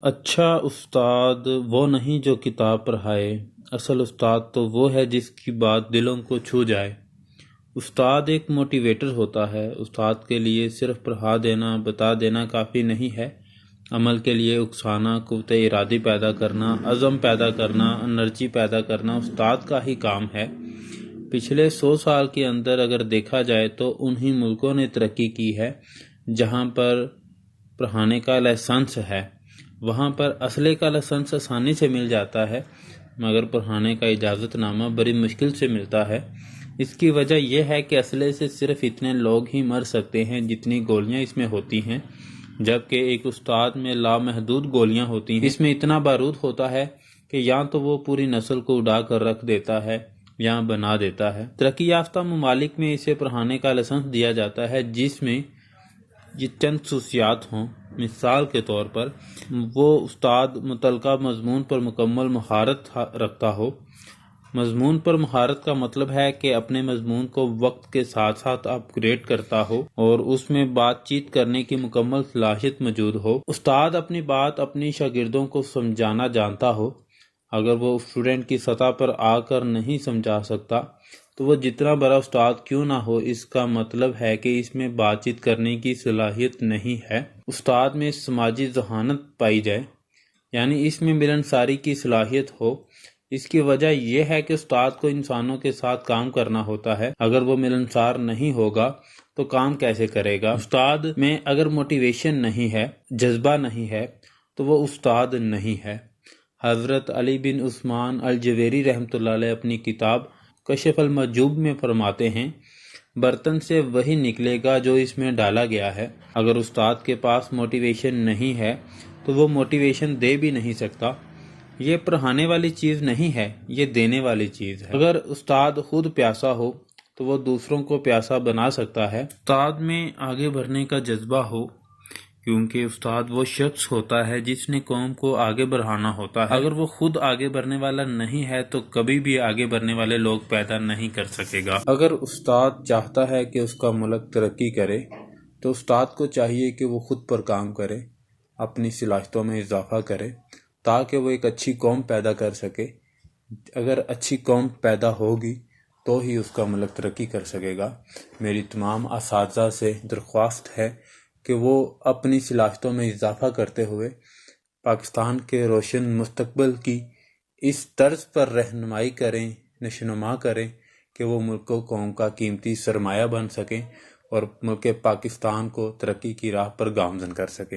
اچھا استاد وہ نہیں جو کتاب پڑھائے، اصل استاد تو وہ ہے جس کی بات دلوں کو چھو جائے۔ استاد ایک موٹیویٹر ہوتا ہے۔ استاد کے لیے صرف پڑھا دینا، بتا دینا کافی نہیں ہے۔ عمل کے لیے اکسانا، قوت ارادی پیدا کرنا، عزم پیدا کرنا، انرجی پیدا کرنا استاد کا ہی کام ہے۔ پچھلے 100 سال کے اندر اگر دیکھا جائے تو انہی ملکوں نے ترقی کی ہے جہاں پر پڑھانے کا لائسنس ہے۔ وہاں پر اسلحے کا لائسنس آسانی سے مل جاتا ہے، مگر پڑھانے کا اجازت نامہ بڑی مشکل سے ملتا ہے۔ اس کی وجہ یہ ہے کہ اسلحے سے صرف اتنے لوگ ہی مر سکتے ہیں جتنی گولیاں اس میں ہوتی ہیں، جبکہ ایک استاد میں لامحدود گولیاں ہوتی ہیں۔ اس میں اتنا بارود ہوتا ہے کہ یا تو وہ پوری نسل کو اڑا کر رکھ دیتا ہے یا بنا دیتا ہے۔ ترقی یافتہ ممالک میں اسے پڑھانے کا لائسنس دیا جاتا ہے جس میں یہ چند خصوصیات ہوں۔ مثال کے طور پر وہ استاد متعلقہ مضمون پر مکمل مہارت رکھتا ہو۔ مضمون پر مہارت کا مطلب ہے کہ اپنے مضمون کو وقت کے ساتھ ساتھ اپ گریڈ کرتا ہو اور اس میں بات چیت کرنے کی مکمل صلاحیت موجود ہو۔ استاد اپنی بات اپنی شاگردوں کو سمجھانا جانتا ہو۔ اگر وہ اسٹوڈنٹ کی سطح پر آ کر نہیں سمجھا سکتا تو وہ جتنا بڑا استاد کیوں نہ ہو، اس کا مطلب ہے کہ اس میں بات چیت کرنے کی صلاحیت نہیں ہے۔ استاد میں سماجی ذہانت پائی جائے، یعنی اس میں ملنساری کی صلاحیت ہو۔ اس کی وجہ یہ ہے کہ استاد کو انسانوں کے ساتھ کام کرنا ہوتا ہے۔ اگر وہ ملنسار نہیں ہوگا تو کام کیسے کرے گا؟ استاد میں اگر موٹیویشن نہیں ہے، جذبہ نہیں ہے تو وہ استاد نہیں ہے۔ حضرت علی بن عثمان الجویری رحمۃ اللہ علیہ اپنی کتاب کشف المحجوب میں فرماتے ہیں، برتن سے وہی نکلے گا جو اس میں ڈالا گیا ہے۔ اگر استاد کے پاس موٹیویشن نہیں ہے تو وہ موٹیویشن دے بھی نہیں سکتا۔ یہ پڑھانے والی چیز نہیں ہے، یہ دینے والی چیز ہے۔ اگر استاد خود پیاسا ہو تو وہ دوسروں کو پیاسا بنا سکتا ہے۔ استاد میں آگے بڑھنے کا جذبہ ہو، کیونکہ استاد وہ شخص ہوتا ہے جس نے قوم کو آگے بڑھانا ہوتا ہے۔ اگر وہ خود آگے بڑھنے والا نہیں ہے تو کبھی بھی آگے بڑھنے والے لوگ پیدا نہیں کر سکے گا۔ اگر استاد چاہتا ہے کہ اس کا ملک ترقی کرے تو استاد کو چاہیے کہ وہ خود پر کام کرے، اپنی صلاحیتوں میں اضافہ کرے تاکہ وہ ایک اچھی قوم پیدا کر سکے۔ اگر اچھی قوم پیدا ہوگی تو ہی اس کا ملک ترقی کر سکے گا۔ میری تمام اساتذہ سے درخواست ہے کہ وہ اپنی صلاحیتوں میں اضافہ کرتے ہوئے پاکستان کے روشن مستقبل کی اس طرز پر رہنمائی کریں، نشوونما کریں کہ وہ ملک و قوم کا قیمتی سرمایہ بن سکیں اور ملک پاکستان کو ترقی کی راہ پر گامزن کر سکیں۔